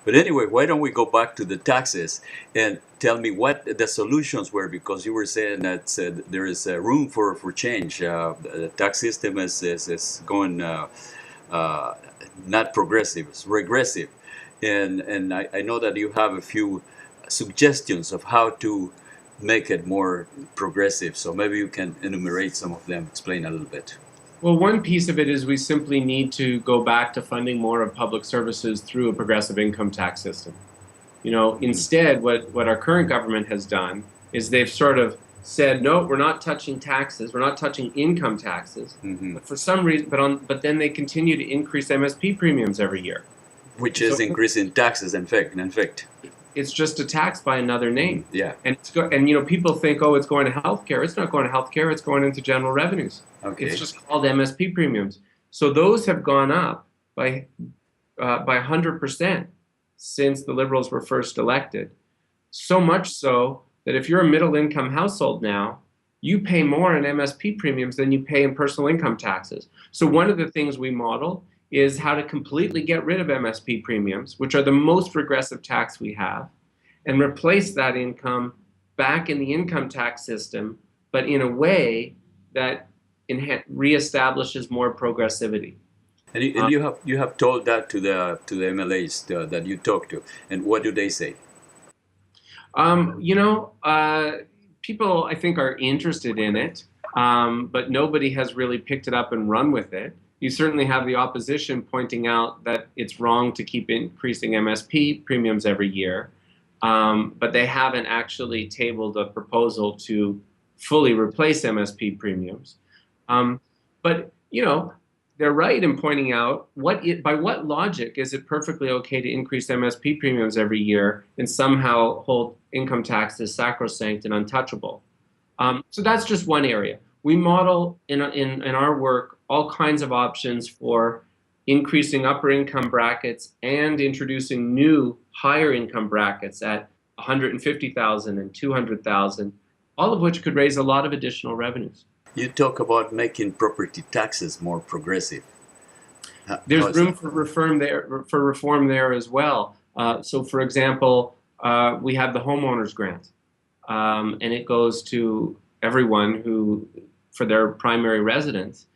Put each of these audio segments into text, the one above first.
But anyway, why don't we go back to the taxes and tell me what the solutions were? Because you were saying that there is room for change. The tax system is going uh, not progressive, it's regressive. And I know that you have a few suggestions of how to make it more progressive. So maybe you can enumerate some of them, explain a little bit. Well, one piece of it is we simply need to go back to funding more of public services through a progressive income tax system. Instead, what our current government has done is they've sort of said, no, we're not touching taxes, we're not touching income taxes, Hmm. but for some reason, but then they continue to increase MSP premiums every year. Which So is increasing taxes, in fact. it's just a tax by another name. Yeah. And people think, oh, it's going to healthcare. It's not going to healthcare. It's going into general revenues. Okay. It's just called MSP premiums. So those have gone up by 100% since the Liberals were first elected. So much so that if you're a middle income household now, you pay more in MSP premiums than you pay in personal income taxes. So one of the things we model is how to completely get rid of MSP premiums, which are the most regressive tax we have, and replace that income back in the income tax system, but in a way that reestablishes more progressivity. And you have told that to the MLAs that you talk to, and what do they say? Um, you know, uh, People I think are interested in it, but nobody has really picked it up and run with it. You certainly have the opposition pointing out that it's wrong to keep increasing MSP premiums every year, but they haven't actually tabled a proposal to fully replace MSP premiums. Um, but they're right in pointing out by what logic is it perfectly okay to increase MSP premiums every year and somehow hold income taxes sacrosanct and untouchable? So that's just one area. We model in our work all kinds of options for increasing upper income brackets and introducing new higher income brackets at 150,000 and 200,000, all of which could raise a lot of additional revenues. You talk about making property taxes more progressive. How There's is room that? for reform there as well. So, for example, we have the homeowners grant, and it goes to everyone who, for their primary residence.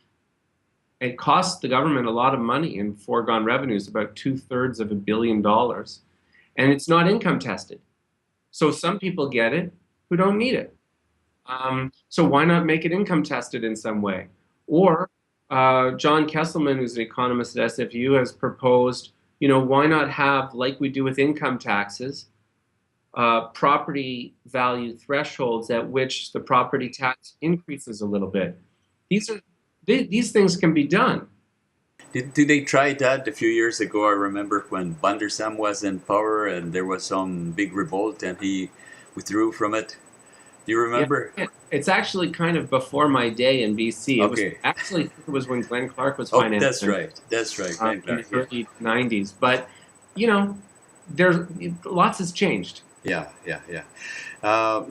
It costs the government a lot of money in foregone revenues, about 2/3 of $1 billion, and it's not income tested. So some people get it who don't need it. So why not make it income tested in some way? Or John Kesselman, who's an economist at SFU, has proposed, why not have, like we do with income taxes, property value thresholds at which the property tax increases a little bit. These things can be done. Did they try that a few years ago? I remember when Bandersam was in power and there was some big revolt and he withdrew from it. Do you Yeah, remember? it's actually kind of before my day in BC. Okay. It was when Glenn Clark was Oh, that's financing right. That's right. Glenn in the Clark. Yeah. early 90s. But you know, there's lots has changed. Yeah. Yeah. Yeah. Uh,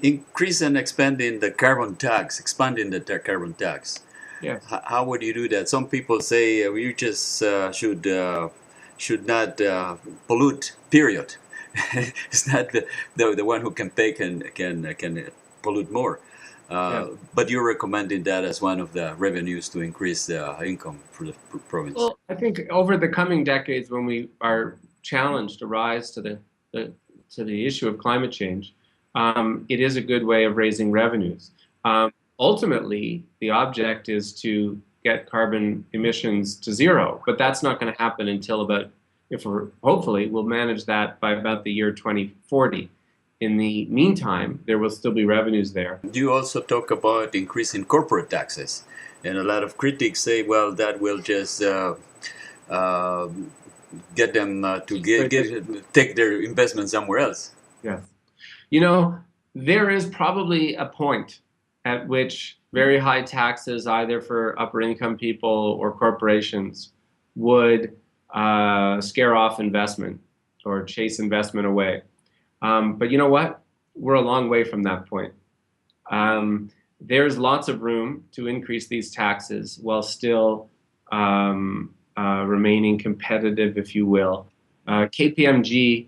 Increase and expanding the carbon tax, expanding the carbon tax. Yes. How would you do that? Some people say you just should not pollute. Period. It's not the one who can pay can pollute more. Yeah. But you're recommending that as one of the revenues to increase the income for the province. Well, I think over the coming decades, when we are challenged to rise the to the issue of climate change, it is a good way of raising revenues. Ultimately, the object is to get carbon emissions to zero, but that's not going to happen until if we're hopefully we'll manage that by about the year 2040. In the meantime, there will still be revenues there. You also talk about increasing corporate taxes, and a lot of critics say, well, that will just uh, get them to take their investment somewhere else. Yes. You know, there is probably a point at which very high taxes, either for upper income people or corporations, would scare off investment or chase investment away. But you know what? We're a long way from that point. There's lots of room to increase these taxes while still remaining competitive, if you will, KPMG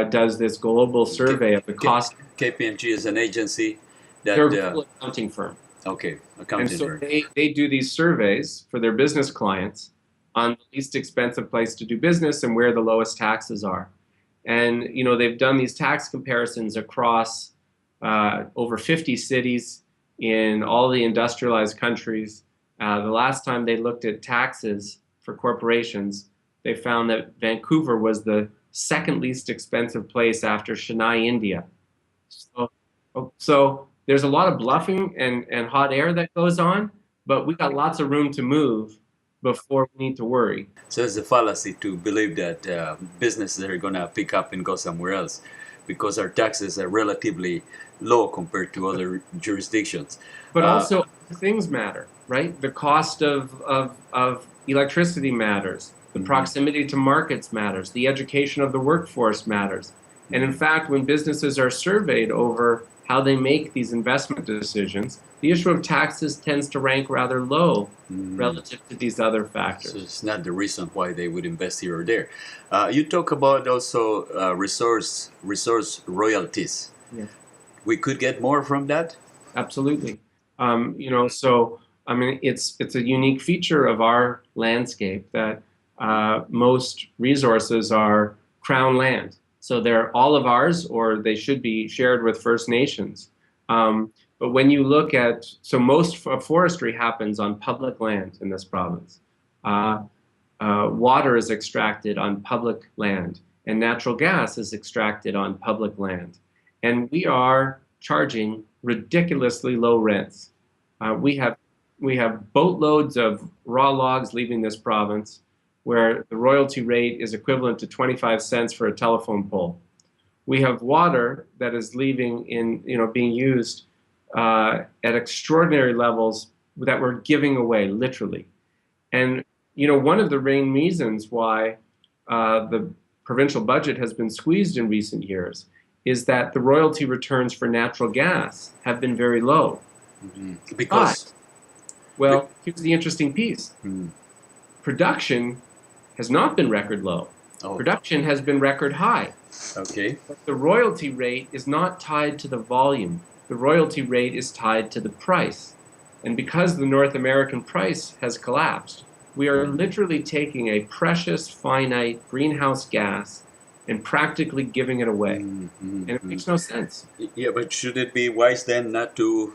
does this global survey of the cost. KPMG is an agency that they're a global accounting firm. Okay, And accounting so firm. they do these surveys for their business clients on the least expensive place to do business and where the lowest taxes are. And they've done these tax comparisons across over 50 cities in all the industrialized countries. The last time they looked at taxes for corporations, they found that Vancouver was the second least expensive place after Chennai, India. So there's a lot of bluffing and hot air that goes on, but we got lots of room to move before we need to worry. So it's a fallacy to believe that businesses are going to pick up and go somewhere else because our taxes are relatively low compared to other jurisdictions. But also things matter, right? The cost of electricity matters. The proximity to markets matters. The education of the workforce matters. And in fact, when businesses are surveyed over how they make these investment decisions, the issue of taxes tends to rank rather low relative to these other factors. So it's not the reason why they would invest here or there. You talk about also resource royalties. Yeah. We could get more from that? Absolutely. So I mean, it's a unique feature of our landscape that most resources are crown land. So they're all of ours, or they should be shared with First Nations. But when you look at, so most forestry happens on public land in this province. Water is extracted on public land, and natural gas is extracted on public land. And we are charging ridiculously low rents. We have boatloads of raw logs leaving this province, where the royalty rate is equivalent to 25 cents for a telephone pole. We have water that is leaving being used at extraordinary levels that we're giving away, literally. And one of the main reasons why the provincial budget has been squeezed in recent years is that the royalty returns for natural gas have been very low. Because? Well, here's the interesting piece. Production has not been record low. Production has been record high. Okay. But the royalty rate is not tied to the volume. The royalty rate is tied to the price. And because the North American price has collapsed, we are literally taking a precious, finite greenhouse gas and practically giving it away. And it makes no sense. Yeah, but should it be wise then not to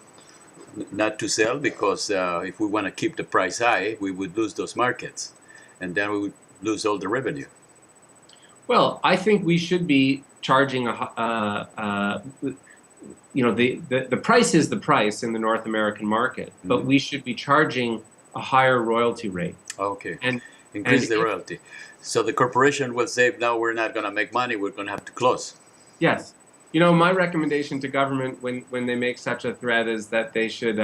sell? Because if we want to keep the price high, we would lose those markets, and then we would lose all the revenue. Well, I think we should be charging the price is the price in the North American market, but we should be charging a higher royalty rate. Okay. And increase the royalty. So the corporation will say, no, we're not going to make money, we're going to have to close. Yes. My recommendation to government when they make such a threat is that they should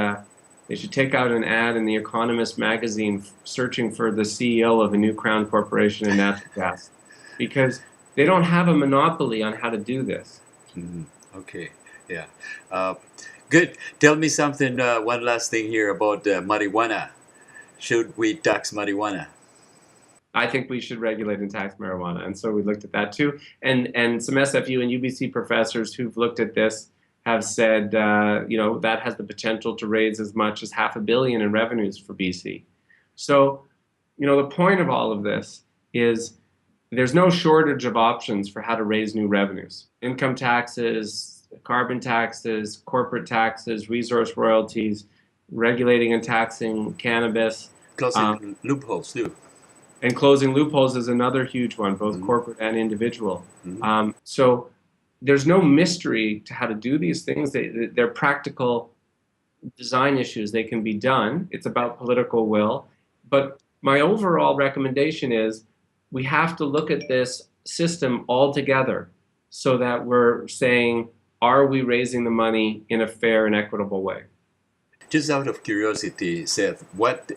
take out an ad in the Economist magazine searching for the CEO of a new crown corporation in natural gas, because they don't have a monopoly on how to do this. Okay, yeah. Good. Tell me something, one last thing here about marijuana. Should we tax marijuana? I think we should regulate and tax marijuana. And so we looked at that too. And some SFU and UBC professors who've looked at this have said, that has the potential to raise as much as $500 million in revenues for BC. So, the point of all of this is there's no shortage of options for how to raise new revenues. Income taxes, carbon taxes, corporate taxes, resource royalties, regulating and taxing cannabis. Closing loopholes too. And closing loopholes is another huge one, both corporate and individual. So there's no mystery to how to do these things. They're practical design issues. They can be done. It's about political will. But my overall recommendation is we have to look at this system all together so that we're saying, are we raising the money in a fair and equitable way? Just out of curiosity, Seth, what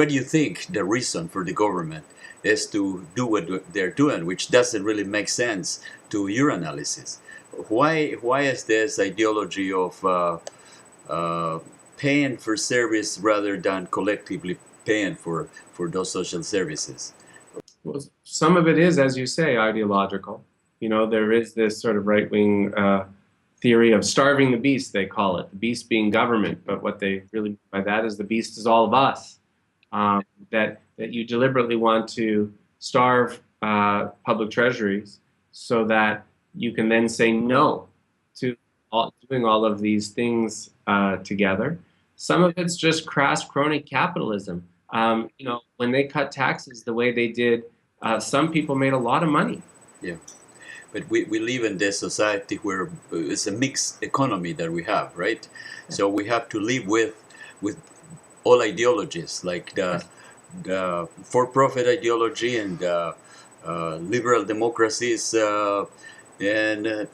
do you think the reason for the government is to do what they're doing, which doesn't really make sense to your analysis? Why is this ideology of paying for service rather than collectively paying for those social services? Well, some of it is, as you say, ideological. You know, there is this sort of right-wing theory of starving the beast, they call it, the beast being government. But what they really mean by that is the beast is all of us. That you deliberately want to starve public treasuries so that you can then say no to doing all of these things together. Some of it's just crass crony capitalism. You know, when they cut taxes the way they did, some people made a lot of money. Yeah. But we live in this society where it's a mixed economy that we have, right? So we have to live with all ideologies, like the for-profit ideology and liberal democracies, and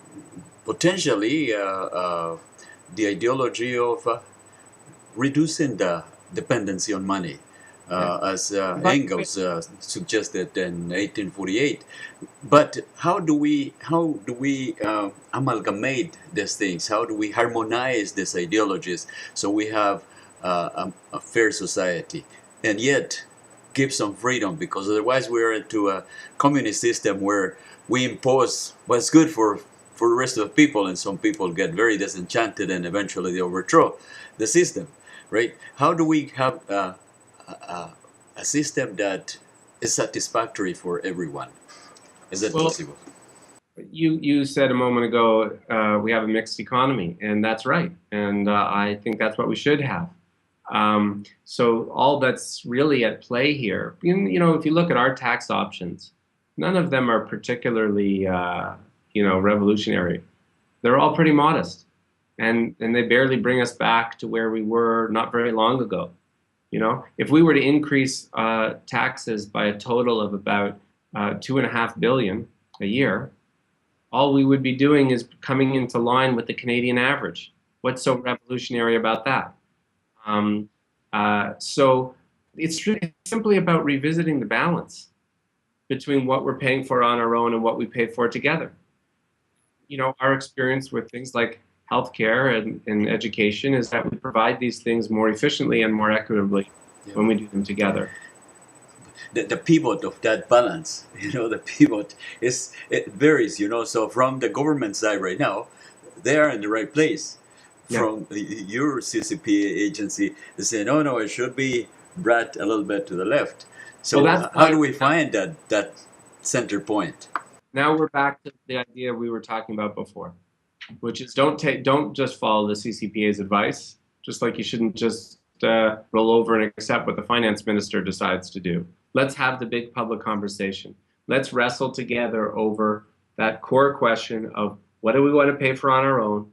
potentially the ideology of reducing the dependency on money, as Engels suggested in 1848. But how do we amalgamate these things? How do we harmonize these ideologies so we have a fair society, and yet give some freedom? Because otherwise we're into a communist system where we impose what's good for the rest of the people, and some people get very disenchanted and eventually they overthrow the system, right? How do we have a system that is satisfactory for everyone? Is that possible? You said a moment ago we have a mixed economy, and that's right. And I think that's what we should have. So all that's really at play here, you know, if you look at our tax options, none of them are particularly, you know, revolutionary. They're all pretty modest, and they barely bring us back to where we were not very long ago. You know, if we were to increase taxes by a total of about 2.5 billion a year, all we would be doing is coming into line with the Canadian average. What's so revolutionary about that? So it's really simply about revisiting the balance between what we're paying for on our own and what we pay for together. You know, our experience with things like healthcare and education is that we provide these things more efficiently and more equitably when we do them together. The pivot of that balance, you know, the pivot it varies, you know. So from the government side right now, they are in the right place. Yeah. From your CCP agency, they say no, it should be brought a little bit to the left. So how do we find that center point? Now we're back to the idea we were talking about before, which is don't just follow the CCPA's advice, just like you shouldn't just roll over and accept what the finance minister decides to do. Let's have the big public conversation. Let's wrestle together over that core question of what do we want to pay for on our own?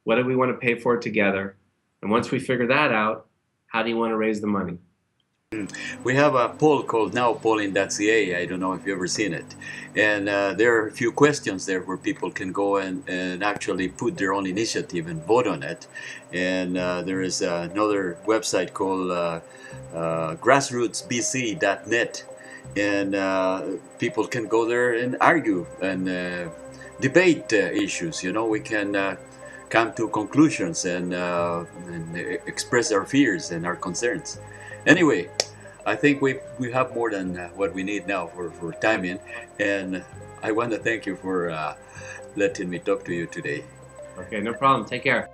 What do we want to pay for together? And once we figure that out, how do you want to raise the money? We have a poll called nowpolling.ca. I don't know if you've ever seen it. And there are a few questions there where people can go and actually put their own initiative and vote on it. And there is another website called grassrootsbc.net. And people can go there and argue and debate issues. You know, we can come to conclusions and express our fears and our concerns. Anyway, I think we have more than what we need now for timing, and I want to thank you for letting me talk to you today. Okay, no problem. Take care.